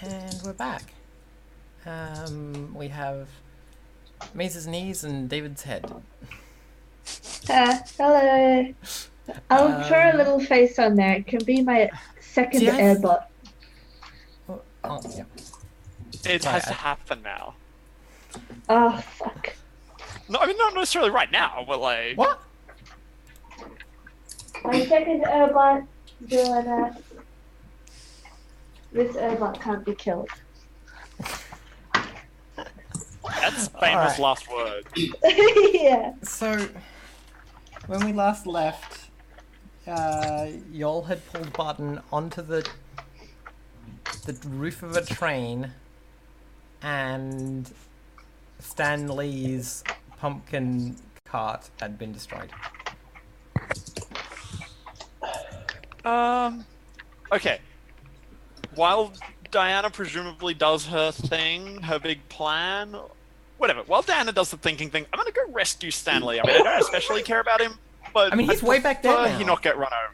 And we're back. We have Maze's knees and David's head. Hello. I'll throw a little face on there. It can be my second airbot. Oh, yeah. It has to happen now. Oh, fuck. No, I mean, not necessarily right now, but like... What? My second airbot doing that. This airbot can't be killed. That's famous last word. Yeah. So, when we last left, y'all had pulled Barton onto the roof of a train, and Stan Lee's pumpkin cart had been destroyed. Okay. While Diana presumably does her thing, her big plan, whatever. While Diana does the thinking thing, I'm gonna go rescue Stanley. I mean, I don't especially care about him, but I mean, he's way back there now. He not get run over.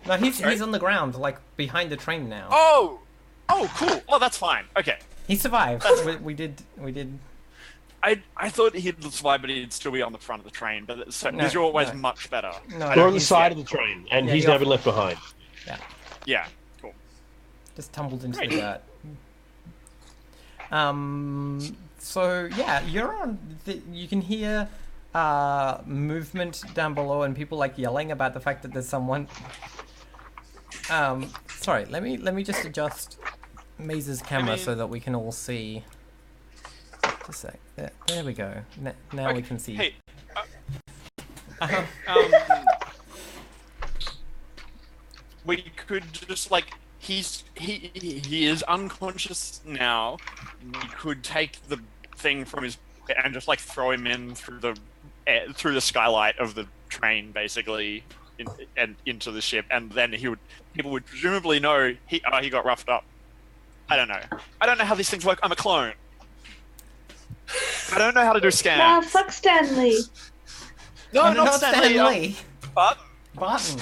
No, he's on the ground, like behind the train now. Oh, cool. Well, that's fine. Okay. He survived. We did. I thought he'd survive, but he'd still be on the front of the train. But because you're always much better. No, we're on the side of the train, and he's now been left behind. Yeah. Yeah. Cool. Just tumbled into the dirt. So yeah, you're on. You can hear movement down below, and people like yelling about the fact that there's someone. Sorry. Let me just adjust Maze's camera so that we can all see. Just a sec. There we go. Now we can see. Hey. We could just like he is unconscious now. We could take the thing from his and just like throw him in through the skylight of the train, basically, and into the ship, and then people would presumably know he got roughed up. I don't know how these things work. I'm a clone. I don't know how to do scans. Nah, fuck Stanley. No, not Stanley. Barton. Yeah,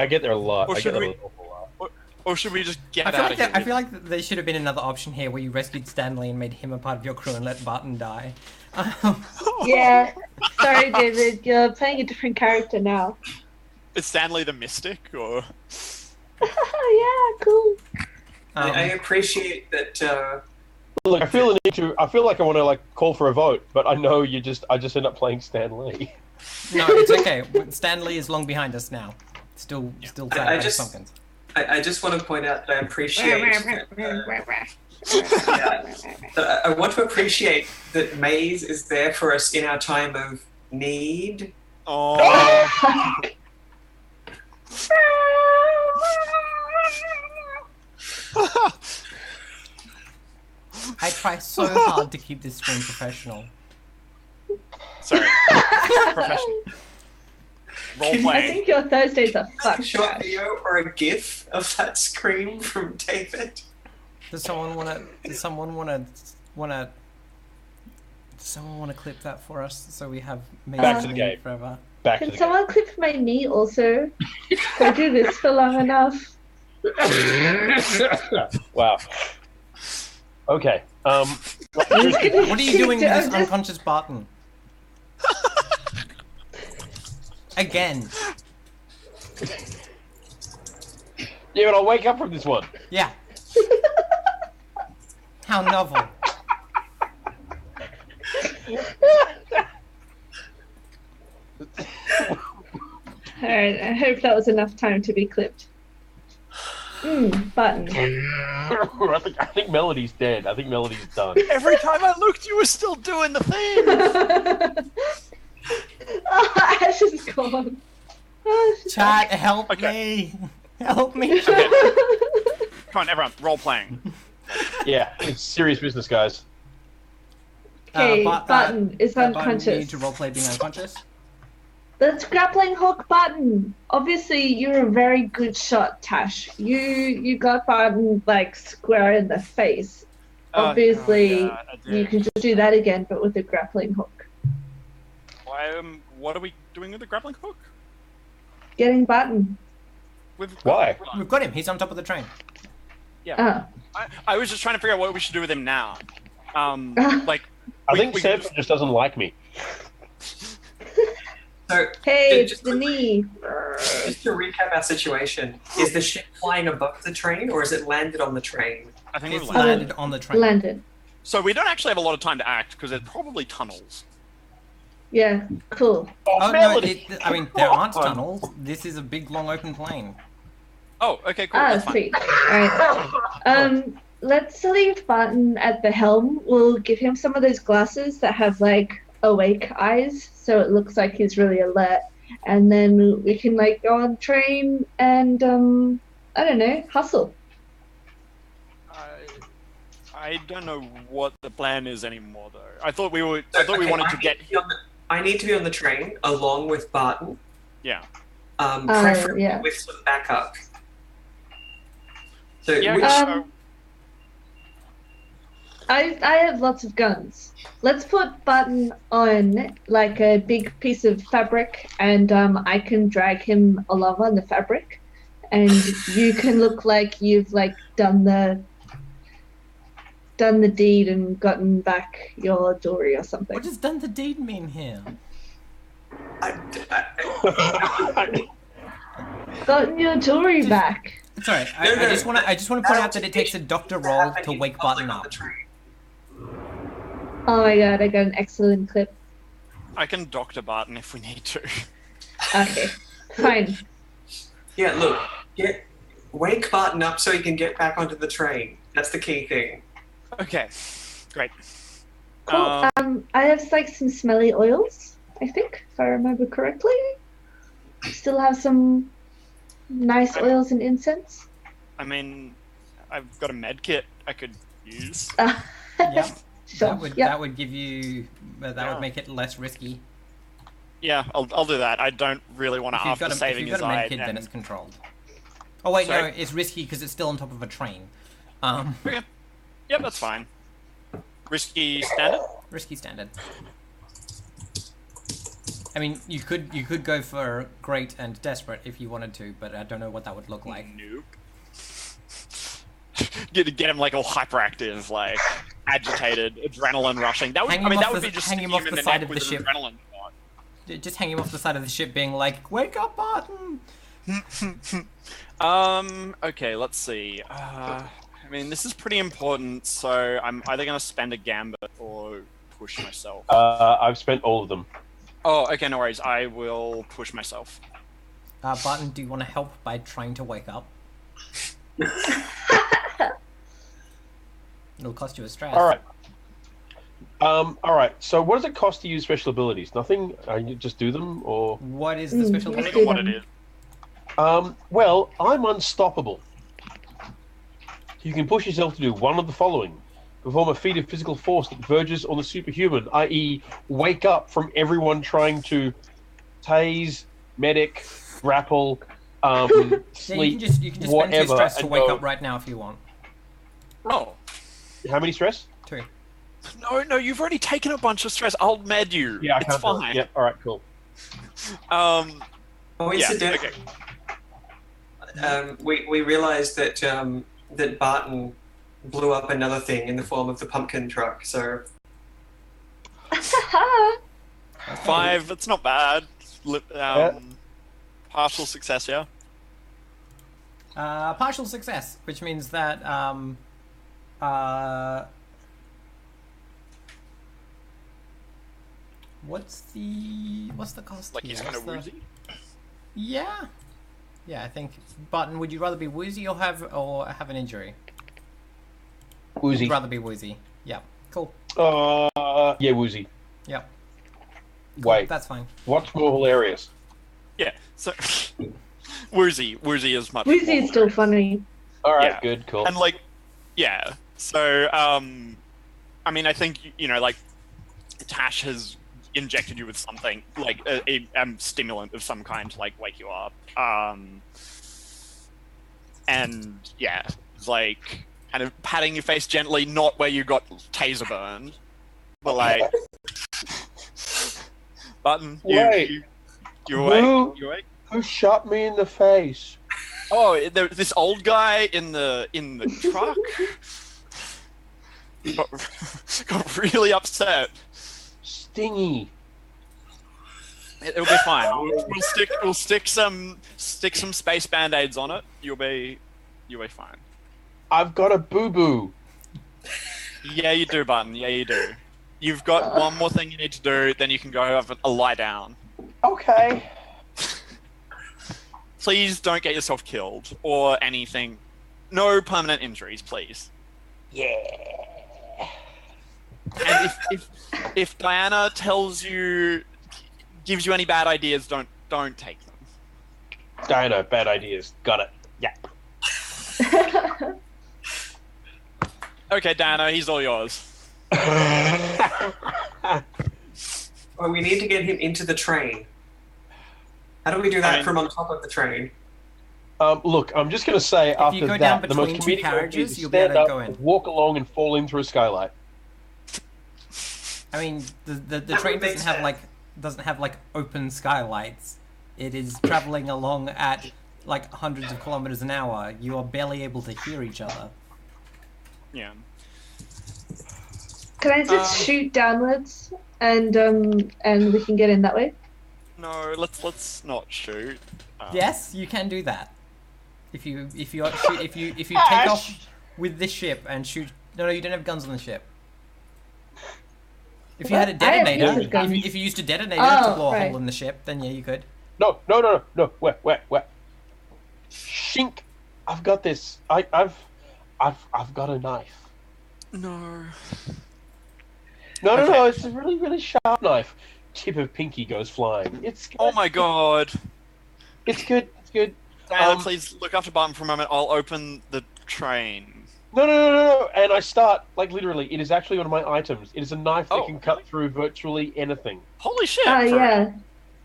I get there a lot. Or should we just get out of here? I feel like there should have been another option here where you rescued Stanley and made him a part of your crew and let Barton die. Yeah. Sorry, David. You're playing a different character now. Is Stanley the mystic, or? Yeah, cool. I appreciate that. Look, I feel like I want to like call for a vote, but I know I just end up playing Stan Lee. No, it's okay. Stanley is long behind us now. Still sad about pumpkins. I just want to point out that I appreciate. I want to appreciate that Maze is there for us in our time of need. Oh. I try so hard to keep this stream professional. Sorry. Professional. Role playing. I think your Thursdays are fucked. A short video or a GIF of that scream from David. Does someone wanna clip that for us so we have Back to the game forever? Can someone clip my knee also? I do this for long enough. Wow. Okay. What are you doing with this unconscious Barton? Again. Yeah, but I'll wake up from this one. Yeah. How novel. Alright, I hope that was enough time to be clipped. Button. I think Melody's dead. I think Melody's done. Every time I looked, you were still doing the thing. Oh, Ash is gone. Oh, Chat, help me. Help me. Okay. Come on, everyone, role playing. Yeah, it's serious business, guys. Okay, Button is unconscious. You need to roleplay being unconscious. That's grappling hook Button. Obviously, you're a very good shot, Tash. You got Button like square in the face. Obviously, you can just do that again, but with a grappling hook. What are we doing with the grappling hook? getting Button. Why? We've got him. He's on top of the train. Yeah. I was just trying to figure out what we should do with him now. Like, I think we Sanford just doesn't like me. So, Hey, it's just, the knee. just to recap our situation, is the ship flying above the train or is it landed on the train? I think It's we've landed. landed on the train. Landed. So we don't actually have a lot of time to act because there's probably tunnels. Yeah, cool. Oh, Oh no! Melody! I mean, there aren't tunnels. This is a big, long, open plain. Oh, okay, cool. Ah, That's fine. sweet. Alright. Let's leave Barton at the helm. We'll give him some of those glasses that have like awake eyes, so it looks like he's really alert. And then we can like go on train and I don't know, hustle. I don't know what the plan is anymore, though. I thought we wanted to get. I need to be on the train along with Barton. Yeah. Preferably yeah. with some backup. So Yeah. which, I have lots of guns. Let's put Button on like a big piece of fabric, and I can drag him along on the fabric, and you can look like you've like done the deed and gotten back your jewelry or something. What does done the deed mean here? Gotten your jewelry back. Sorry, I just want to point out that it takes a doctor roll to wake Button up. Oh my god, I got an excellent clip. I can Dr. Barton if we need to. Okay, fine. Yeah, look, wake Barton up so he can get back onto the train. That's the key thing. Okay, great. Cool. I have like some smelly oils, I think, if I remember correctly. Still have some nice oils and incense. I mean, I've got a med kit I could use. Yeah, Sure. that would give you. That would make it less risky. Yeah, I'll do that. I don't really want to If you've after got a, saving if you've his got a eye. med kit, then it's controlled. Oh wait, Sorry? no, it's risky because it's still on top of a train. Okay. Yep, that's fine. Risky standard. Risky standard. I mean, you could go for great and desperate if you wanted to, but I don't know what that would look like. Nope. Get him like all hyperactive, like agitated, adrenaline rushing. That would be just hang sticking him off in the the side neck of the with ship. an adrenaline shot. Just hang him off the side of the ship, being like, "Wake up, Barton!" Okay, let's see. I mean, this is pretty important, so I'm either going to spend a gambit or push myself. I've spent all of them. Oh, okay, no worries. I will push myself. Barton, do you want to help by trying to wake up? It'll cost you a stress. All right. All right. So, what does it cost to use special abilities? Nothing. You just do them, or What is the special I let's don't ability? know what it is. well, I'm unstoppable. You can push yourself to do one of the following: perform a feat of physical force that verges on the superhuman, i.e., wake up from everyone trying to tase, medic, grapple, sleep, Yeah, you can just spend whatever, two stress to and wake go- up right now if you want. Oh. How many stress? 2. No, you've already taken a bunch of stress. I'll med you. Yeah, I it's can't do it. fine. Yep. All right. Cool. Yeah, Incidentally, okay. we realized that that Barton blew up another thing in the form of the pumpkin truck. So 5, it's not bad. Partial success, yeah? Partial success, which means that what's the cost? Like he's here? kind of What's the- woozy? Yeah, I think. Barton, would you rather be woozy or have an injury? Woozy. You'd rather be woozy. Yeah, cool. Yeah, woozy. Yep. Cool. Wait. That's fine. What's more hilarious? Yeah, so... Woozy is much Woozy is more- still funny. All right. Yeah. Good. Cool. And like, yeah. So, I mean, I think like, Tash has injected you with something like a stimulant of some kind to like wake you up. And yeah, it's like kind of patting your face gently, not where you got taser burned, but like, Button, Wait. you awake? Who- You awake? Who shot me in the face? Oh, this old guy in the truck got really upset. Stingy. It'll be fine. We'll stick some space band-aids on it. You'll be fine. I've got a boo-boo. Yeah, you do, Button. Yeah, you do. You've got one more thing you need to do, then you can go have a lie down. Okay. Please don't get yourself killed or anything. No permanent injuries, please. Yeah. And if Diana gives you any bad ideas, don't take them. Diana, bad ideas. Got it. Yeah. Okay, Diana, he's all yours. Well, we need to get him into the train. How do we do that from on top of the train? Look, I'm just going to say If after you go that, down the most between two comedic way carriages, is you'll be able stand to up, go in. walk along, and fall in through a skylight. I mean, the That train would make doesn't have like open skylights. It is traveling along at like hundreds of kilometers an hour. You are barely able to hear each other. Yeah. Can I just shoot downwards and we can get in that way? No, let's not shoot. Yes, you can do that. If you take off with this ship and shoot. No, you don't have guns on the ship. If you had a What? I have detonator, lots of guns. if you used a detonator to blow a right. hole in the ship, then yeah, you could. No. Wait. Shink. I've got this. I've got a knife. No. No. Okay. It's a really, really sharp knife. Tip of pinky goes flying. It's good. Oh my god. It's good. Diana, please look after Button for a moment. I'll open the train. No. And I start, like, literally, it is actually one of my items. It is a knife that Oh. can cut through virtually anything. Holy shit! Oh, for- yeah.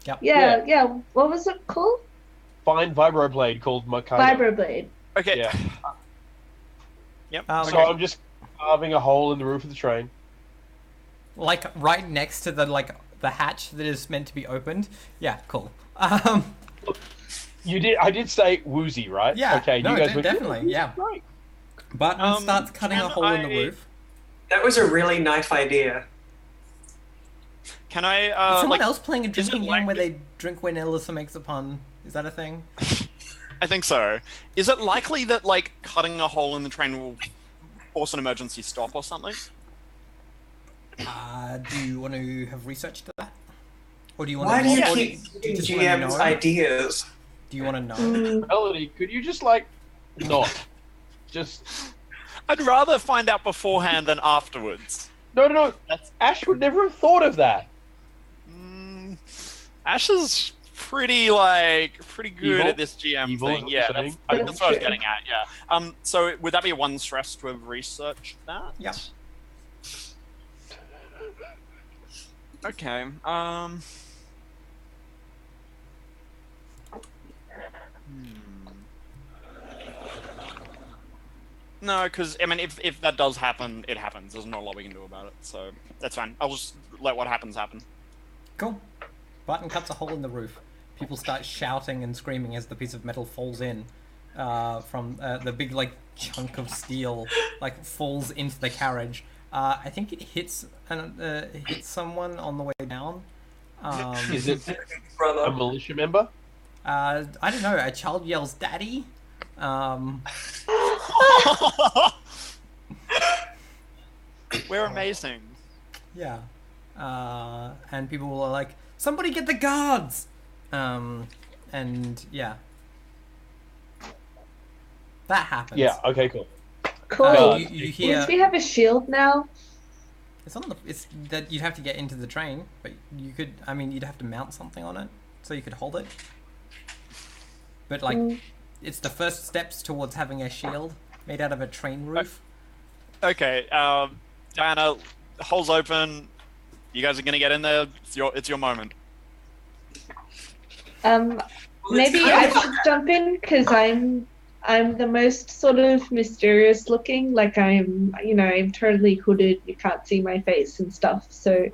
Yep. Yeah. What was it called? Fine vibroblade called Makaido. Vibroblade. Okay. Yeah. Yep. Um, So I'm just carving a hole in the roof of the train. Like right next to the hatch that is meant to be opened. Yeah, cool. I did say woozy, right? Yeah. Okay. No, you guys went, definitely. Yeah. Right. Button starts cutting a can hole in the I- roof. That was a really nice idea. Can I Is someone like? else playing a is it drinking game like- where they drink when Alyssa makes a pun? Is that a thing? I think so. Is it likely that like cutting a hole in the train will force an emergency stop or something? Do you want to have researched that, or do you want Why to? do you or keep giving just wanna GM's know? ideas? Do you want to know? Melody, could you just like not? Just I'd rather find out beforehand than afterwards. no. That's Ash would never have thought of that. Ash is pretty good Evil? at this GM Evil, is thing. what Yeah, you're saying? that's what I was getting at. Yeah. So would that be one stress to have researched that? Yeah. Okay. No, because I mean, if that does happen, it happens. There's not a lot we can do about it, so that's fine. I'll just let what happens happen. Cool. Button cuts a hole in the roof. People start shouting and screaming as the piece of metal falls in from the big like chunk of steel like falls into the carriage. I think it hits someone on the way down. Is it a Brother. militia member? I don't know. A child yells, "Daddy!" We're amazing. Yeah. And people are like, "Somebody get the guards!" And yeah. That happens. Yeah. Okay. Cool. Cool. You hear Means we have a shield now. it's that you'd have to get into the train, but you could. I mean, you'd have to mount something on it so you could hold it. But like, it's the first steps towards having a shield made out of a train roof. Okay. Diana, hole's open. You guys are gonna get in there. It's your moment. Maybe I should jump in because I'm the most sort of mysterious looking. Like I'm totally hooded. You can't see my face and stuff. So,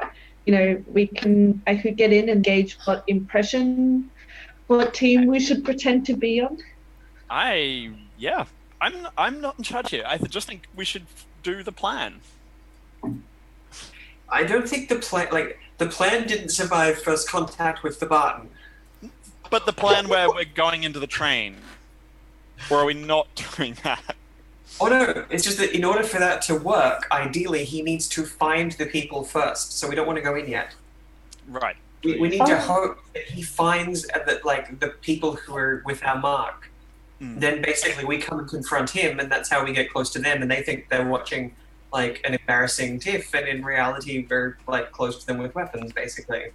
I could get in and gauge what impression what team we should pretend to be on? I'm not in charge here. I just think we should do the plan. I don't think the plan didn't survive first contact with the Barton. But the plan where we're going into the train, or are we not doing that? Oh no, it's just that in order for that to work, ideally he needs to find the people first. So we don't want to go in yet. Right. We need to hope that he finds the people who are with our mark. Then basically we come and confront him, and that's how we get close to them. And they think they're watching like an embarrassing tiff, and in reality we're like close to them with weapons, basically.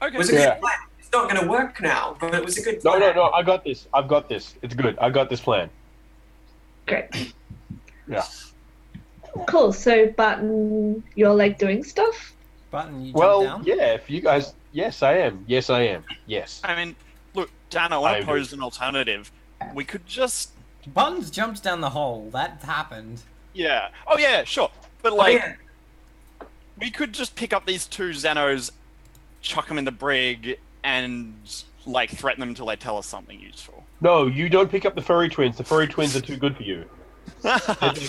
Okay. It was a good plan. It's not going to work now, but it was a good plan. No, I got this. I've got this. It's good. I got this plan. Great. Yeah. Cool. So, Barton, you're like doing stuff? Barton, you jump down? Yeah, if you guys... Yes, I am. Yes, I am. Yes. I mean, look, Dan, I want to pose an alternative. We could just... Barton's jumped down the hole. That happened. Yeah. Oh, yeah, sure. But, we could just pick up these two Xanos, chuck them in the brig, and, threaten them until they tell us something useful. No, you don't pick up the furry twins. The furry twins are too good for you. They're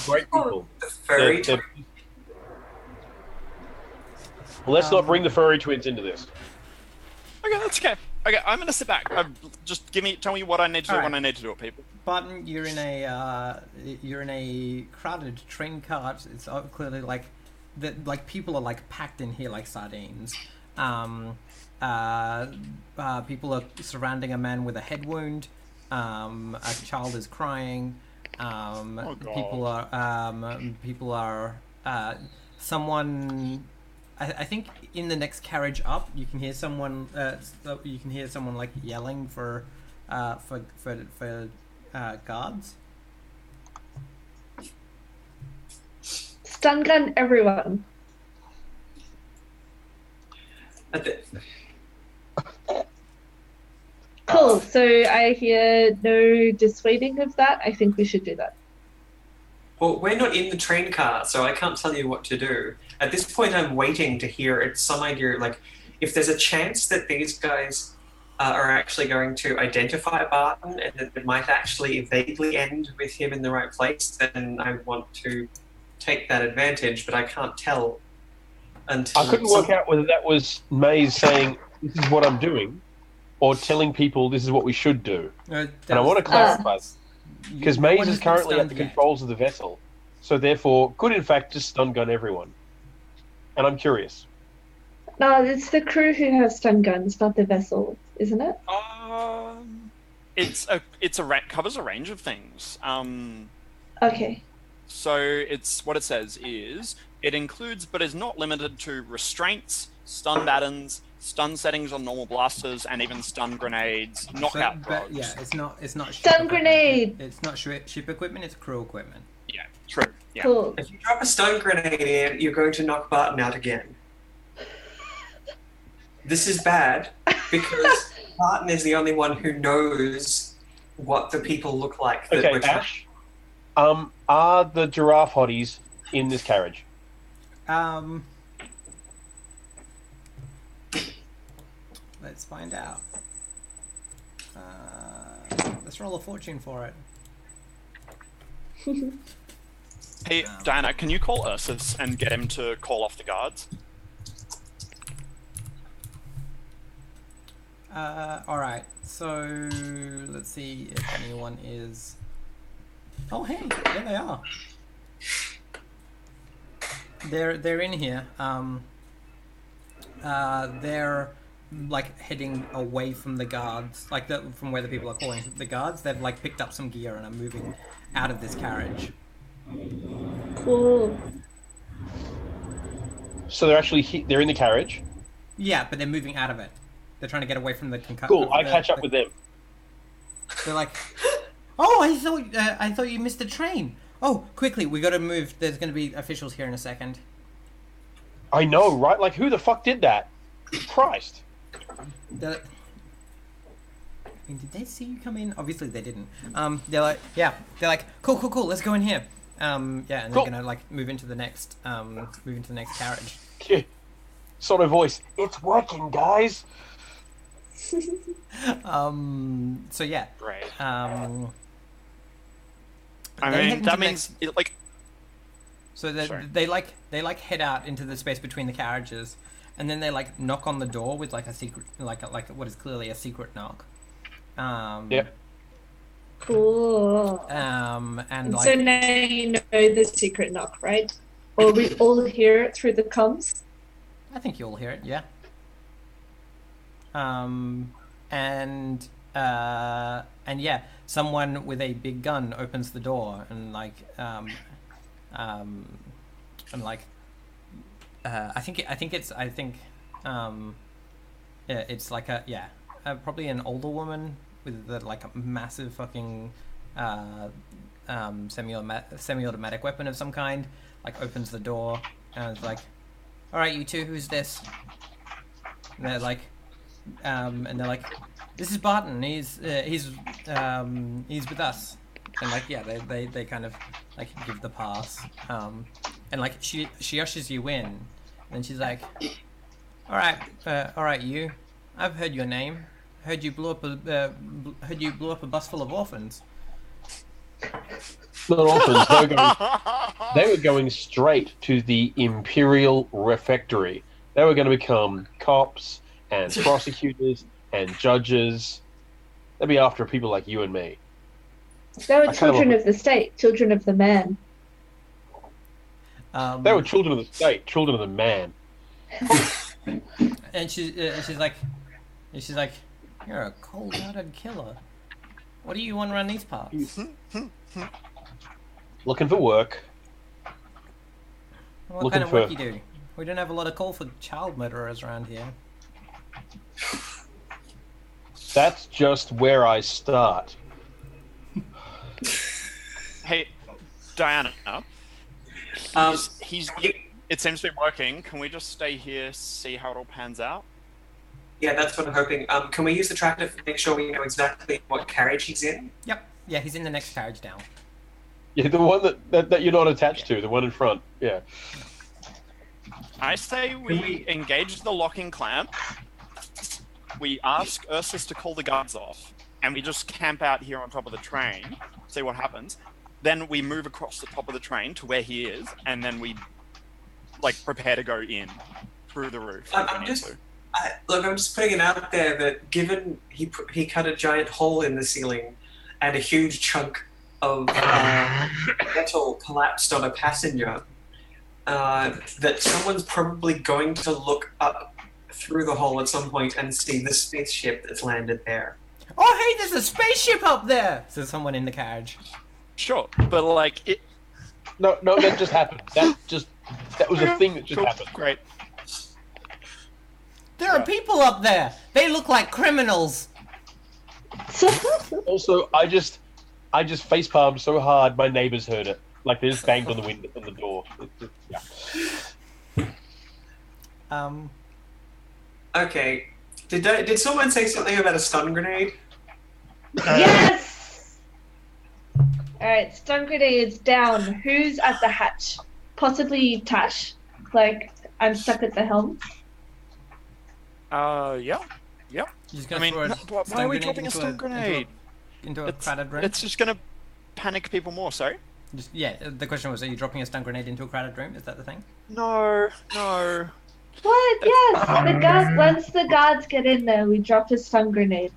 great people. The furry twins. Well, let's not bring the furry twins into this. Okay, that's okay. Okay, I'm gonna sit back. Just tell me what I need to do when I need to do it, people. Barton, you're in a crowded train cart. It's clearly people are packed in here like sardines. People are surrounding a man with a head wound. A child is crying. People are I think in the next carriage up, you can hear someone. Yelling for guards. Stun gun everyone. Cool. So I hear no dissuading of that. I think we should do that. Well, we're not in the train car, so I can't tell you what to do. At this point, I'm waiting to hear some idea, if there's a chance that these guys are actually going to identify Barton and that it might actually vaguely end with him in the right place, then I want to take that advantage, but I can't tell until... I couldn't work out whether that was Maze saying, this is what I'm doing, or telling people this is what we should do. And I want to clarify, because Maze is currently at the controls of the vessel, so therefore could in fact just stun gun everyone. And I'm curious. No, it's the crew who have stun guns, not the vessel, isn't it? Covers a range of things. Okay. So it's what it says is it includes but is not limited to restraints, stun battens, stun settings on normal blasters, and even stun grenades, knockout drugs. Yeah, it's not stun grenade. It's not ship equipment. It's crew equipment. Yeah, true. Yeah. Cool. If you drop a stun grenade in, you're going to knock Barton out again. This is bad because Barton is the only one who knows what the people look like. That Okay, Ash. Are the giraffe hotties in this carriage? Let's find out. Let's roll a fortune for it. Hey, Diana, can you call Ursus and get him to call off the guards? Alright, so let's see if anyone is... Oh hey, there they are. They're in here. They're heading away from the guards, from where the people are calling the guards. They've picked up some gear and are moving out of this carriage. Cool. So they're actually they're in the carriage? Yeah, but they're moving out of it. They're trying to get away from the concussion. Cool, I catch up with them. They're like, oh, I thought you missed the train. Oh, quickly, we got to move. There's going to be officials here in a second. I know, right? Who the fuck did that? Christ. Did they see you come in? Obviously they didn't. They're like, yeah. They're like, cool. Let's go in here. Yeah, and cool. They're gonna move into the next carriage. Sort of voice. It's working, guys. So yeah. Great. They I head mean, into that the means like. So Sorry. they head out into the space between the carriages, and then they like knock on the door with like a secret, like what is clearly a secret knock. Yep. Cool. And And like so now you know the secret knock, right? Or we all hear it through the comms. I think you'll hear it, yeah. And yeah, someone with a big gun opens the door and like I think yeah, it's like probably an older woman with like a massive fucking semi-automatic weapon of some kind, like opens the door and it's like, all right, you two, who's this? And they're like, this is Barton. He's with us. And like, yeah, they kind of like give the pass. And like she ushers you in, and then she's like, all right, you. I've heard your name. Heard you blew up a bus full of orphans. Not orphans. They were going straight to the Imperial Refectory. They were going to become cops and prosecutors and judges. They'd be after people like you and me. They were children of the state, children of the man. They were children of the state, children of the man. And she's like, you're a cold-hearted killer. What do you want around these parts? Looking for work. What kind of work you do? We don't have a lot of call for child murderers around here. That's just where I start. Hey, Diana. It seems to be working. Can we just stay here, see how it all pans out? Yeah, that's what I'm hoping. Can we use the tracker to make sure we know exactly what carriage he's in? Yep. Yeah, he's in the next carriage down. Yeah, the one that you're not attached to, the one in front. Yeah. I say we engage the locking clamp. We ask Ursus to call the guards off, and we just camp out here on top of the train, see what happens. Then we move across the top of the train to where he is, and then we prepare to go in through the roof. I'm just putting it out there that given he cut a giant hole in the ceiling, and a huge chunk of metal collapsed on a passenger, that someone's probably going to look up through the hole at some point and see the spaceship that's landed there. Oh, hey, there's a spaceship up there! Says someone in the carriage. Sure, but it. No, that just happened. That was a thing that just happened. Great. There are people up there. They look like criminals. Also, I just facepalmed so hard my neighbors heard it. Like they just banged on the window on the door. Yeah. Okay. Did someone say something about a stun grenade? Yes! Alright, stun grenades down. Who's at the hatch? Possibly Tash. Like, I'm stuck at the helm. Yeah. Why are we dropping a stun grenade? Into a crowded room? It's just gonna panic people more, sorry? The question was, are you dropping a stun grenade into a crowded room? Is that the thing? No. What? Yes! The guards, once the guards get in there, we drop a stun grenade.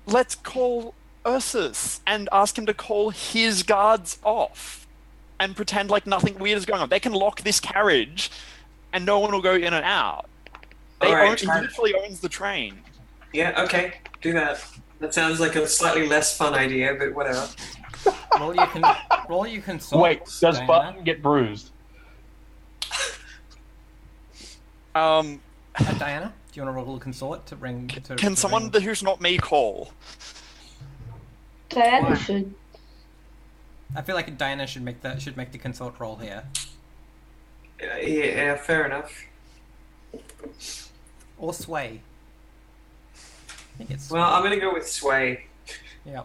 Let's call Ursus and ask him to call his guards off and pretend like nothing weird is going on. They can lock this carriage and no one will go in and out. He literally owns the train. Yeah, okay. Do that. That sounds like a slightly less fun idea, but whatever. Roll you can sort. Wait, does Button get bruised? Diana, do you want to roll a consort to ring? Can someone who's not me call? Diana should. I feel like Diana should make the consort roll here. Yeah, fair enough. Or sway. I think it's. Well, I'm gonna go with sway. Yeah.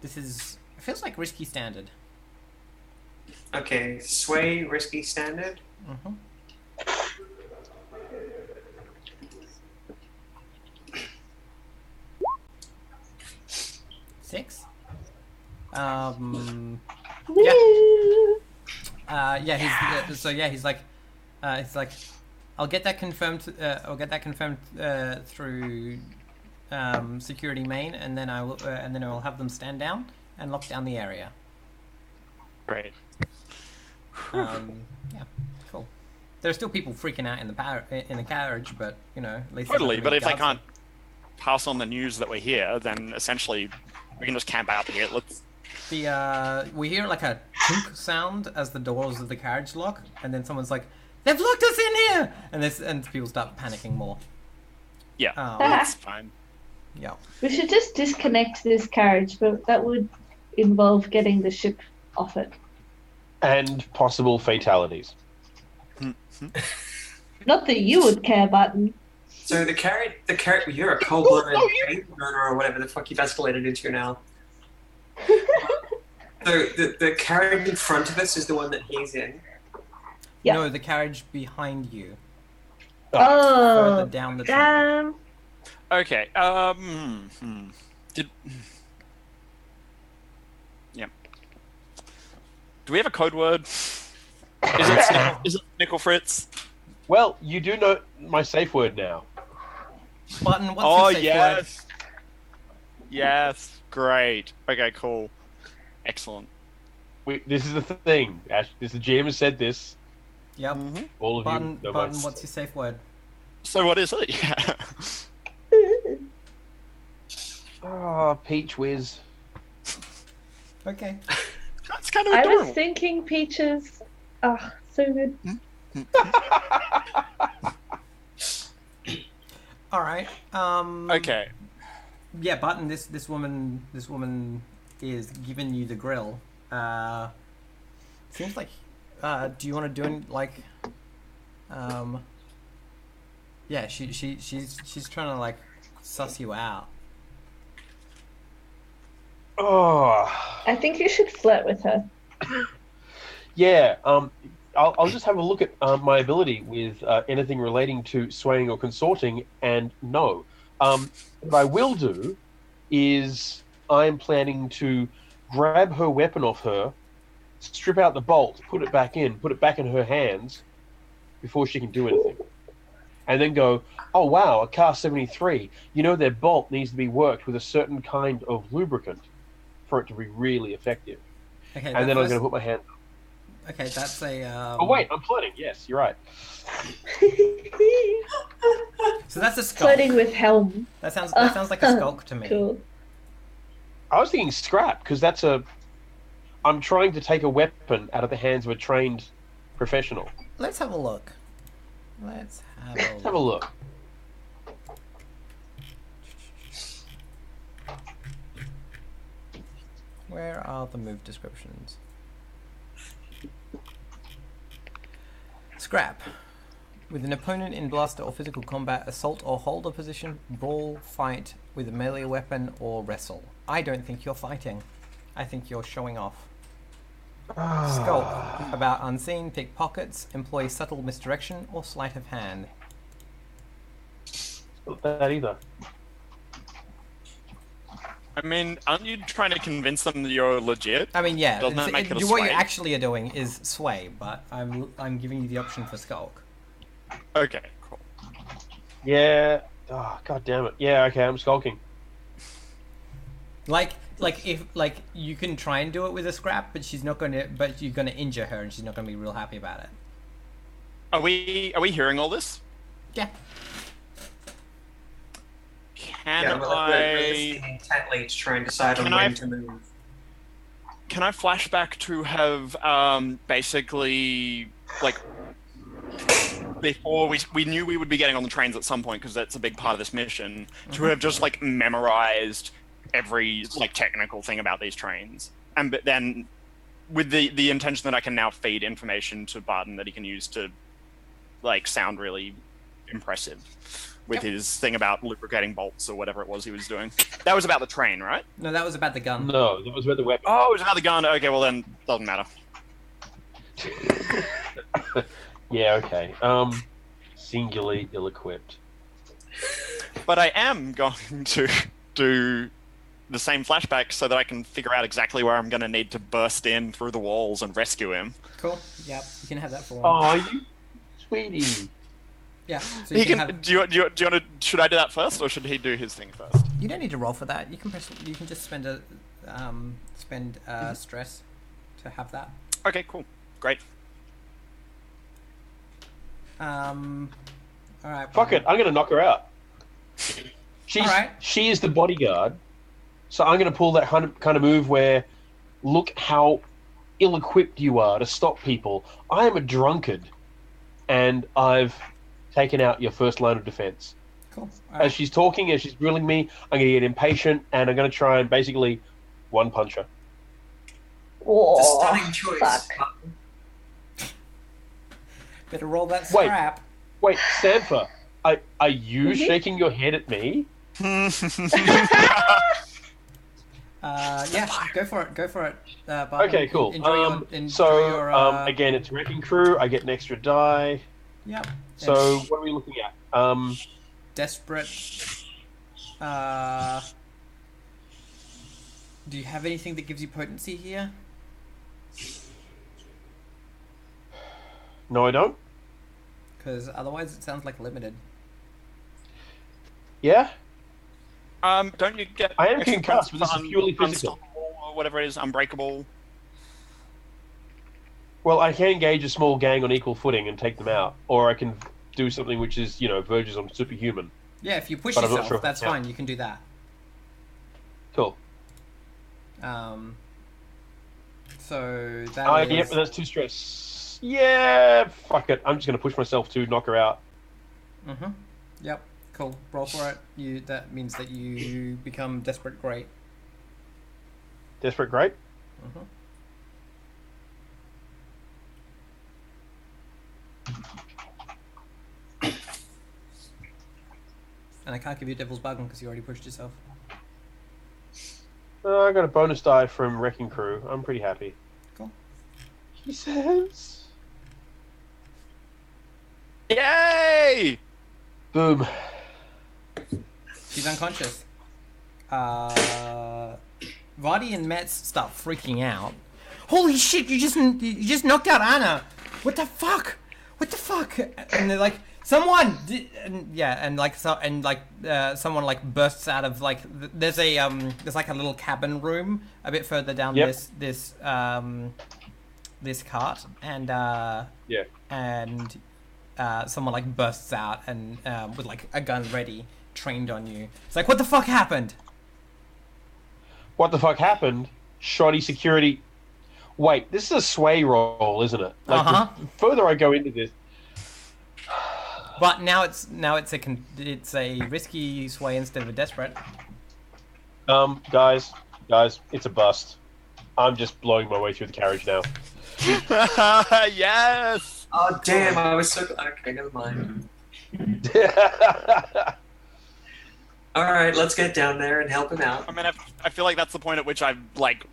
This is. It feels like risky standard. Okay, sway, risky standard. Mm-hmm. 6. Woo! He's like, I'll get that confirmed. Through security main, and then I will have them stand down and lock down the area. Great. Yeah, cool. There are still people freaking out in the carriage, but at least Totally, but if they guards can't pass on the news that we're here, then essentially we can just camp out here. We hear like a chunk sound as the doors of the carriage lock, and then someone's like, "They've locked us in here!" And people start panicking more. Yeah, that's fine. Yeah. We should just disconnect this carriage, but that would involve getting the ship off it. And possible fatalities. Not that you would care, Button. So the carrot, you're a cold-blooded train burner or whatever the fuck you've escalated into now. So the carriage in front of us is the one that he's in. Yeah. No, the carriage behind you. Oh, Further down the train. damn. Okay. Yeah. Do we have a code word? Is it Nickel Fritz? Well, you do know my safe word now. Button, what's your safe word? Yes, great. Okay, cool. Excellent. This is the thing, Ash. The GM has said this. Yep. All of Button, you know Button, my... what's your safe word? So what is it? Yeah. Oh, Peach Whiz. Okay. That's kind of I adorable. was thinking Peaches. Oh, so good. All right. Okay. Yeah, Button. This woman is giving you the grill. Seems like. Do you want to do any, like? Yeah, she's trying to like suss you out. Oh. I think you should flirt with her. Yeah. I'll just have a look at my ability with anything relating to swaying or consorting, and no. What I will do is I'm planning to grab her weapon off her, strip out the bolt, put it back in her hands before she can do anything. And then go, oh wow, a car 73. Their bolt needs to be worked with a certain kind of lubricant for it to be really effective. Okay. And then I'm going to put my hand... Okay, that's a. Oh wait, I'm flirting. Yes, you're right. So that's a skulk. Flirting with Helm. That sounds like a skulk to me. Cool. I was thinking scrap, because that's a... I'm trying to take a weapon out of the hands of a trained professional. Let's have a look. Let's have a look. Where are the move descriptions? Scrap. With an opponent in blaster or physical combat, assault or hold a position, brawl, fight with a melee weapon, or wrestle. I don't think you're fighting. I think you're showing off. Skulk. About unseen, pickpockets, employ subtle misdirection, or sleight of hand. Not that either. I mean, aren't you trying to convince them that you're legit? I mean, yeah. Doesn't that make it a what you sway? actually are doing is sway, but I'm giving you the option for skulk. Okay, cool. Yeah. Oh, god damn it. Yeah, okay, I'm skulking. Like if you can try and do it with a scrap, but you're gonna injure her, and she's not gonna be real happy about it. Are we hearing all this? Yeah. Can We're I listening intently to try and decide on Can when I- to move. can I flash back to have basically like before we knew we would be getting on the trains at some point because that's a big part of this mission to have just like memorized every like technical thing about these trains, and but then with the intention that I can now feed information to Barton that he can use to like sound really impressive with his thing about lubricating bolts or whatever it was he was doing. That was about the train, right? No, that was about the gun. No, that was about the weapon. Oh, it was about the gun. Okay, well then doesn't matter. Yeah, okay. Singularly ill-equipped. But I am going to do the same flashback so that I can figure out exactly where I'm going to need to burst in through the walls and rescue him. Cool. Yep. You can have that for one. Oh, you sweetie. Yeah. So He you can can. have. Do you want to? Should I do that first, or should he do his thing first? You don't need to roll for that. You can press. You can just spend stress to have that. Okay, cool, great. All right. Fuck it, I'm gonna knock her out. Alright. She is the bodyguard, so I'm gonna pull that kind of move where, look how ill-equipped you are to stop people. I am a drunkard, and I've taken out your first line of defense. Cool. As she's talking, as she's grilling me, I'm gonna get impatient, and I'm gonna try and basically one-punch her. Oh, The stunning choice. fuck. Better roll that Wait. scrap. Wait, Sanfa, are you shaking your head at me? Yeah. Go for it. Go for it. But Okay, cool. Again, it's Wrecking Crew. I get an extra die. Yep. So what are we looking at? Desperate. Do you have anything that gives you potency here? No, I don't. Because otherwise it sounds like limited. Yeah? Don't you get? I am extra concussed, points but this for is purely physical. unstoppable or whatever it is, unbreakable. Well, I can engage a small gang on equal footing and take them out, or I can do something which is, verges on superhuman. Yeah, if you push But I'm not yourself, sure if that's it counts. fine. You can do that. Cool. So that is... Yep, that's too stress. Yeah, fuck it. I'm just going to push myself to knock her out. Mm-hmm. Yep. Cool. Roll for it. That means that you become desperate great. Desperate Great? Mm-hmm. And I can't give you Devil's Bargain because you already pushed yourself. I got a bonus die from Wrecking Crew. I'm pretty happy. Cool. He says... Yay! Boom. She's unconscious. Vardy and Mets start freaking out. Holy shit! You just knocked out Anna. What the fuck? What the fuck? And they're like, someone. Someone like bursts out of like. There's like a little cabin room a bit further down this cart, and Yeah. and someone like bursts out and with like a gun ready, trained on you. It's like, what the fuck happened? What the fuck happened? Shoddy security. Wait, this is a sway roll, isn't it? Like, the further I go into this... But now it's a risky sway instead of a desperate. Guys, it's a bust. I'm just blowing my way through the carriage now. Yes! Oh damn! I was so okay. Never mind. All right, let's get down there and help him out. I mean, I feel like that's the point at which I've like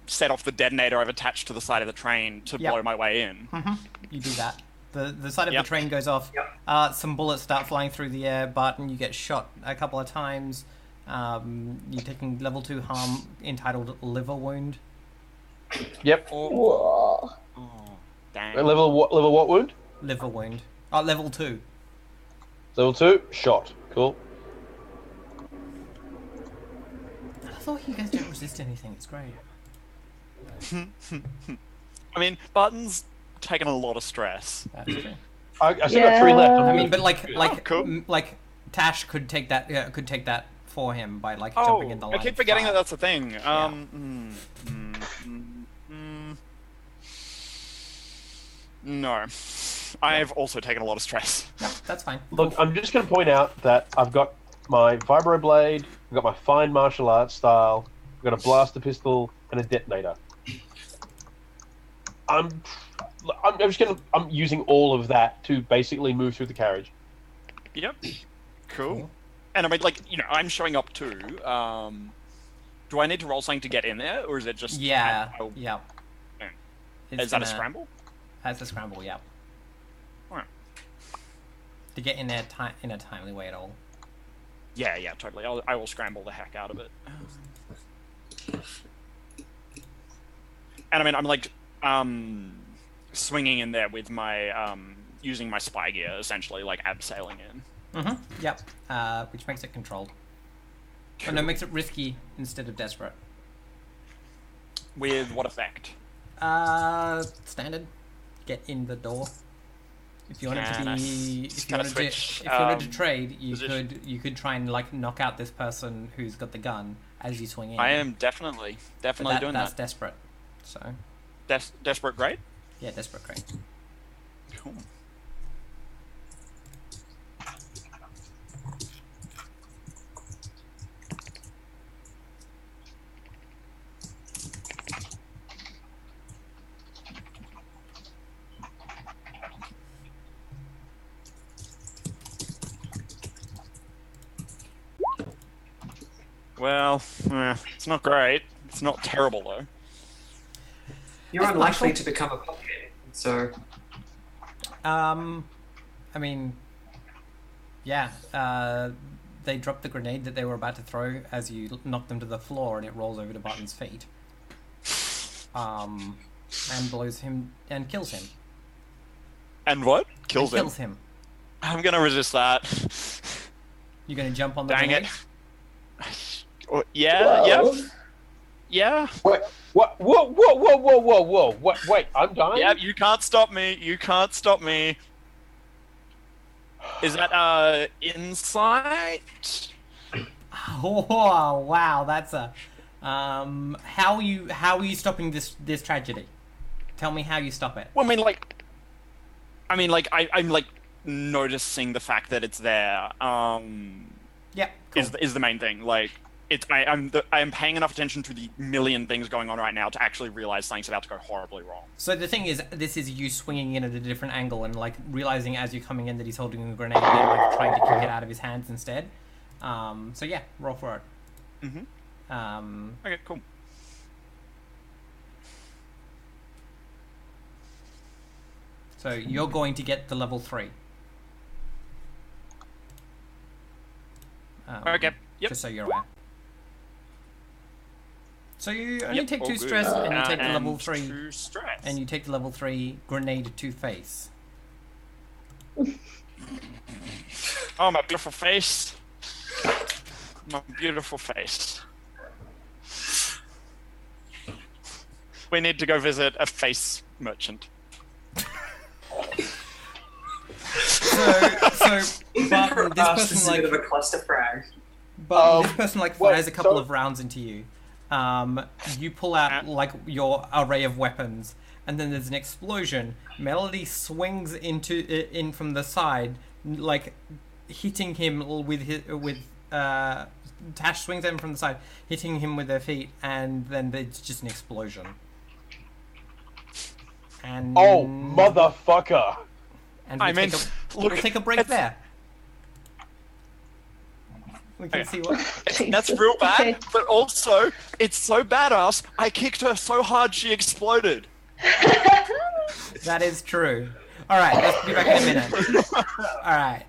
set off the detonator I've attached to the side of the train to blow my way in. Mm-hmm. You do that. The side of Yep. the train goes off. Yep. Some bullets start flying through the air, Barton. You get shot a couple of times. You're taking level 2 harm entitled liver wound. Yep. Whoa. Oh, dang. Level what wound? Liver wound. Oh, level 2. Level 2, shot. Cool. I thought you guys don't resist anything. It's great. I mean, Barton's taken a lot of stress. That's true. I still got 3 left. I mean, but cool. like Tash could take that for him by like jumping in the line. I keep forgetting that that's a thing. No. I've also taken a lot of stress. No, that's fine. Look, I'm just going to point out that I've got my vibroblade, I've got my fine martial arts style, I've got a blaster pistol, and a detonator. I'm using all of that to basically move through the carriage. Yep. Cool. And I mean, like, I'm showing up too. Do I need to roll something to get in there, or is it just... Yeah. Is that a scramble? That's a scramble, yeah. Alright. To get in there in a timely way at all. Yeah, totally. I will scramble the heck out of it. I mean, I'm like swinging in there with my using my spy gear, essentially, like abseiling in. Mm-hmm. Yep. Which makes it controlled. Oh, no, makes it risky instead of desperate. With what effect? Standard. Get in the door. If you wanted Can to I be, s- if you can I wanted switch, to, if you wanted to trade, position? you could try and like knock out this person who's got the gun as you swing in. I am definitely doing That's that. desperate. So, Desperate, great. yeah, desperate, great. Cool. Well, it's not great. It's not terrible though. You're That's unlikely partial. to become a pumpkin, so I mean, yeah. They dropped the grenade that they were about to throw as you knock them to the floor, and it rolls over to Barton's feet. And blows him and kills him. And what? Kills And him. kills him. I'm gonna resist that. You're gonna jump on the Dang grenade? it. Oh, yeah. Whoa. Yeah. Wait, what? Whoa! What? Wait, I'm dying. Yeah. You can't stop me. You can't stop me. Is that insight? Oh wow, that's a. How are you stopping this tragedy? Tell me how you stop it. Well, I'm like noticing the fact that it's there. Yep. Cool. Is the main thing. Like I'm paying enough attention to the million things going on right now to actually realize something's about to go horribly wrong. So the thing is, this is you swinging in at a different angle and like realizing as you're coming in that he's holding a grenade and like trying to kick it out of his hands instead. So yeah, roll for it. Mm-hmm. Okay, cool. So you're going to get the level 3. Okay. Yep. Just so you're aware. So you only take all 2 good. stress, and you take the level And 3, 2 stress. and you take the level 3 grenade to face. Oh, my beautiful face. My beautiful face. We need to go visit a face merchant. So, even but for this us, person this is a like, bit of a cluster frag. but this person like wait, fires a couple so- of rounds into you. You pull out like your array of weapons, and then there's an explosion. Melody swings in from the side, like hitting him with Tash swings in from the side, hitting him with their feet, and then there's just an explosion. And Oh, motherfucker! And I mean, we'll look, take a break it's- there. We can see what. That's Jesus. real bad, Okay. but also, it's so badass, I kicked her so hard she exploded. That is true. All right, let's be back in a minute. All right,